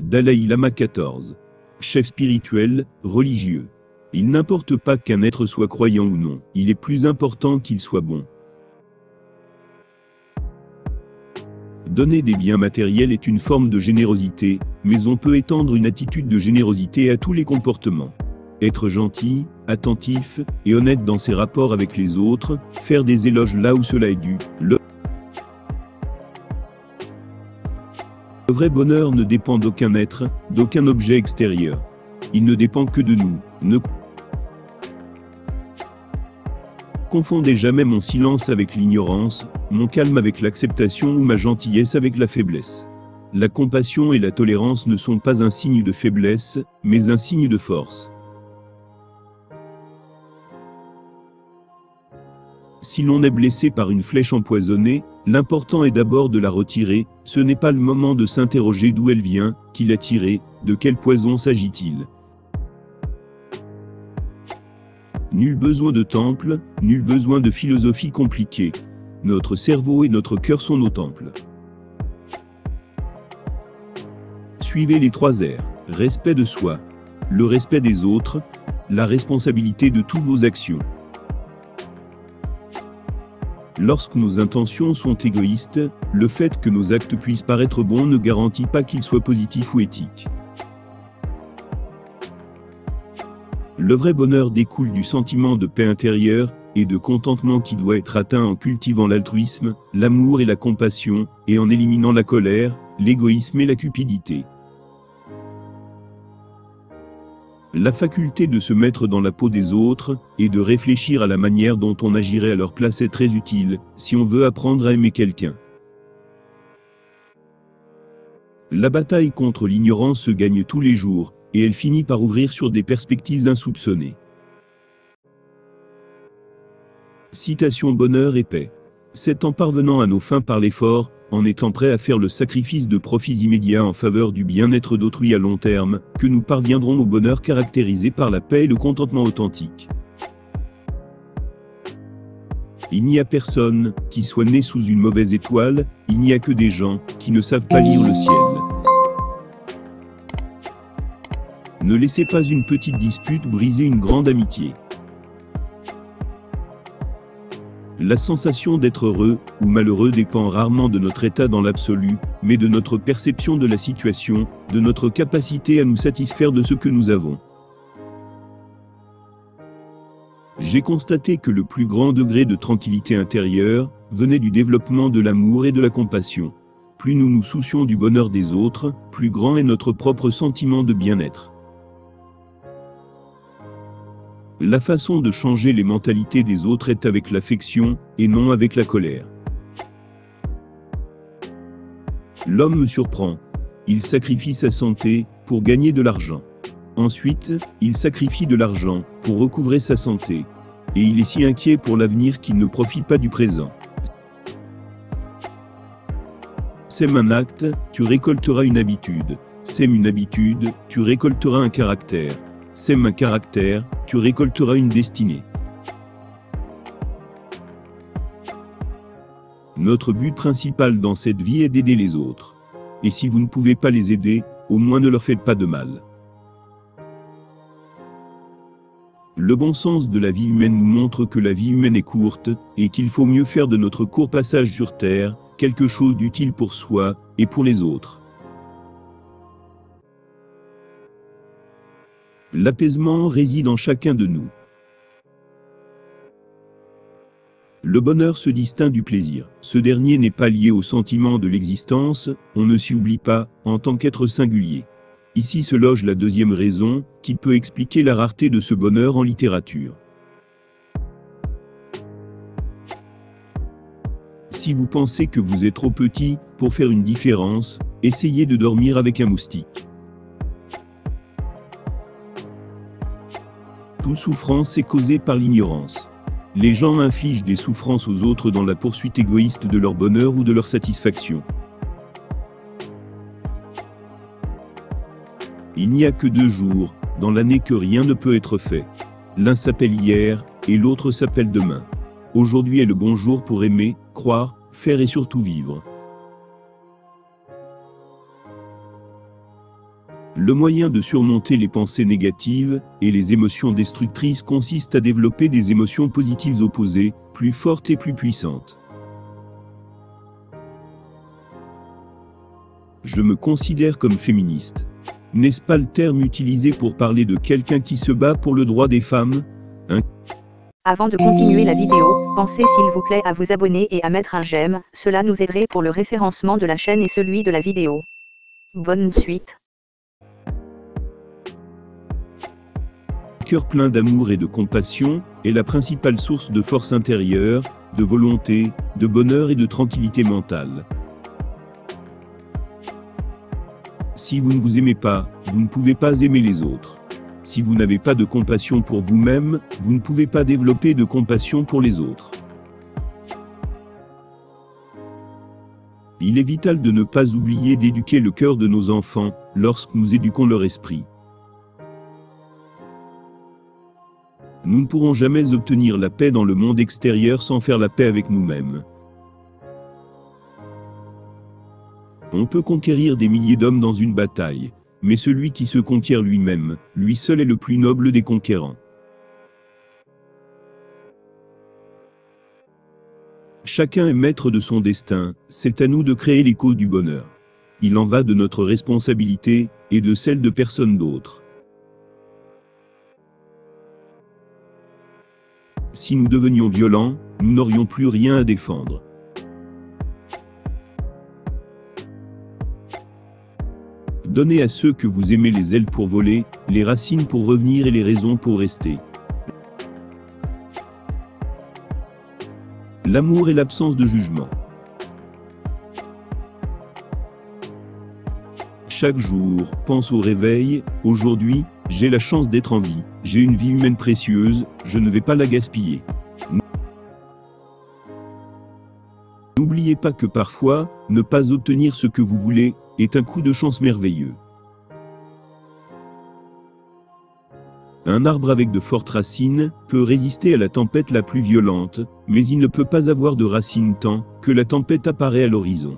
Dalai Lama XIV. Chef spirituel, religieux. Il n'importe pas qu'un être soit croyant ou non, il est plus important qu'il soit bon. Donner des biens matériels est une forme de générosité, mais on peut étendre une attitude de générosité à tous les comportements. Être gentil, attentif et honnête dans ses rapports avec les autres, faire des éloges là où cela est dû. Le vrai bonheur ne dépend d'aucun être, d'aucun objet extérieur. Il ne dépend que de nous. Ne confondez jamais mon silence avec l'ignorance, mon calme avec l'acceptation ou ma gentillesse avec la faiblesse. La compassion et la tolérance ne sont pas un signe de faiblesse, mais un signe de force. Si l'on est blessé par une flèche empoisonnée, l'important est d'abord de la retirer, ce n'est pas le moment de s'interroger d'où elle vient, qui l'a tirée, de quel poison s'agit-il. Nul besoin de temple, nul besoin de philosophie compliquée. Notre cerveau et notre cœur sont nos temples. Suivez les 3 R. Respect de soi, le respect des autres, la responsabilité de toutes vos actions. Lorsque nos intentions sont égoïstes, le fait que nos actes puissent paraître bons ne garantit pas qu'ils soient positifs ou éthiques. Le vrai bonheur découle du sentiment de paix intérieure et de contentement qui doit être atteint en cultivant l'altruisme, l'amour et la compassion, et en éliminant la colère, l'égoïsme et la cupidité. La faculté de se mettre dans la peau des autres et de réfléchir à la manière dont on agirait à leur place est très utile si on veut apprendre à aimer quelqu'un. La bataille contre l'ignorance se gagne tous les jours, et elle finit par ouvrir sur des perspectives insoupçonnées. Citation bonheur et paix. C'est en parvenant à nos fins par l'effort, en étant prêts à faire le sacrifice de profits immédiats en faveur du bien-être d'autrui à long terme, que nous parviendrons au bonheur caractérisé par la paix et le contentement authentique. Il n'y a personne qui soit né sous une mauvaise étoile, il n'y a que des gens qui ne savent pas lire le ciel. Ne laissez pas une petite dispute briser une grande amitié. La sensation d'être heureux ou malheureux dépend rarement de notre état dans l'absolu, mais de notre perception de la situation, de notre capacité à nous satisfaire de ce que nous avons. J'ai constaté que le plus grand degré de tranquillité intérieure venait du développement de l'amour et de la compassion. Plus nous nous soucions du bonheur des autres, plus grand est notre propre sentiment de bien-être. La façon de changer les mentalités des autres est avec l'affection, et non avec la colère. L'homme me surprend. Il sacrifie sa santé pour gagner de l'argent. Ensuite, il sacrifie de l'argent pour recouvrer sa santé. Et il est si inquiet pour l'avenir qu'il ne profite pas du présent. Sème un acte, tu récolteras une habitude. Sème une habitude, tu récolteras un caractère. Sème un caractère, tu récolteras une destinée. Notre but principal dans cette vie est d'aider les autres. Et si vous ne pouvez pas les aider, au moins ne leur faites pas de mal. Le bon sens de la vie humaine nous montre que la vie humaine est courte, et qu'il faut mieux faire de notre court passage sur Terre, quelque chose d'utile pour soi, et pour les autres. L'apaisement réside en chacun de nous. Le bonheur se distingue du plaisir. Ce dernier n'est pas lié au sentiment de l'existence, on ne s'y oublie pas, en tant qu'être singulier. Ici se loge la deuxième raison, qui peut expliquer la rareté de ce bonheur en littérature. Si vous pensez que vous êtes trop petit pour faire une différence, essayez de dormir avec un moustique. Toute souffrance est causée par l'ignorance. Les gens infligent des souffrances aux autres dans la poursuite égoïste de leur bonheur ou de leur satisfaction. Il n'y a que 2 jours, dans l'année que rien ne peut être fait. L'un s'appelle hier, et l'autre s'appelle demain. Aujourd'hui est le bon jour pour aimer, croire, faire et surtout vivre. Le moyen de surmonter les pensées négatives et les émotions destructrices consiste à développer des émotions positives opposées, plus fortes et plus puissantes. Je me considère comme féministe. N'est-ce pas le terme utilisé pour parler de quelqu'un qui se bat pour le droit des femmes? Avant de continuer la vidéo, pensez s'il vous plaît à vous abonner et à mettre un j'aime, cela nous aiderait pour le référencement de la chaîne et celui de la vidéo. Bonne suite. Cœur plein d'amour et de compassion est la principale source de force intérieure, de volonté, de bonheur et de tranquillité mentale. Si vous ne vous aimez pas, vous ne pouvez pas aimer les autres. Si vous n'avez pas de compassion pour vous-même, vous ne pouvez pas développer de compassion pour les autres. Il est vital de ne pas oublier d'éduquer le cœur de nos enfants lorsque nous éduquons leur esprit. Nous ne pourrons jamais obtenir la paix dans le monde extérieur sans faire la paix avec nous-mêmes. On peut conquérir des milliers d'hommes dans une bataille, mais celui qui se conquiert lui-même, lui seul est le plus noble des conquérants. Chacun est maître de son destin, c'est à nous de créer les causes du bonheur. Il en va de notre responsabilité, et de celle de personne d'autre. Si nous devenions violents, nous n'aurions plus rien à défendre. Donnez à ceux que vous aimez les ailes pour voler, les racines pour revenir et les raisons pour rester. L'amour est l'absence de jugement. Chaque jour, pense au réveil, aujourd'hui, j'ai la chance d'être en vie, j'ai une vie humaine précieuse, je ne vais pas la gaspiller. N'oubliez pas que parfois, ne pas obtenir ce que vous voulez, est un coup de chance merveilleux. Un arbre avec de fortes racines peut résister à la tempête la plus violente, mais il ne peut pas avoir de racines tant que la tempête apparaît à l'horizon.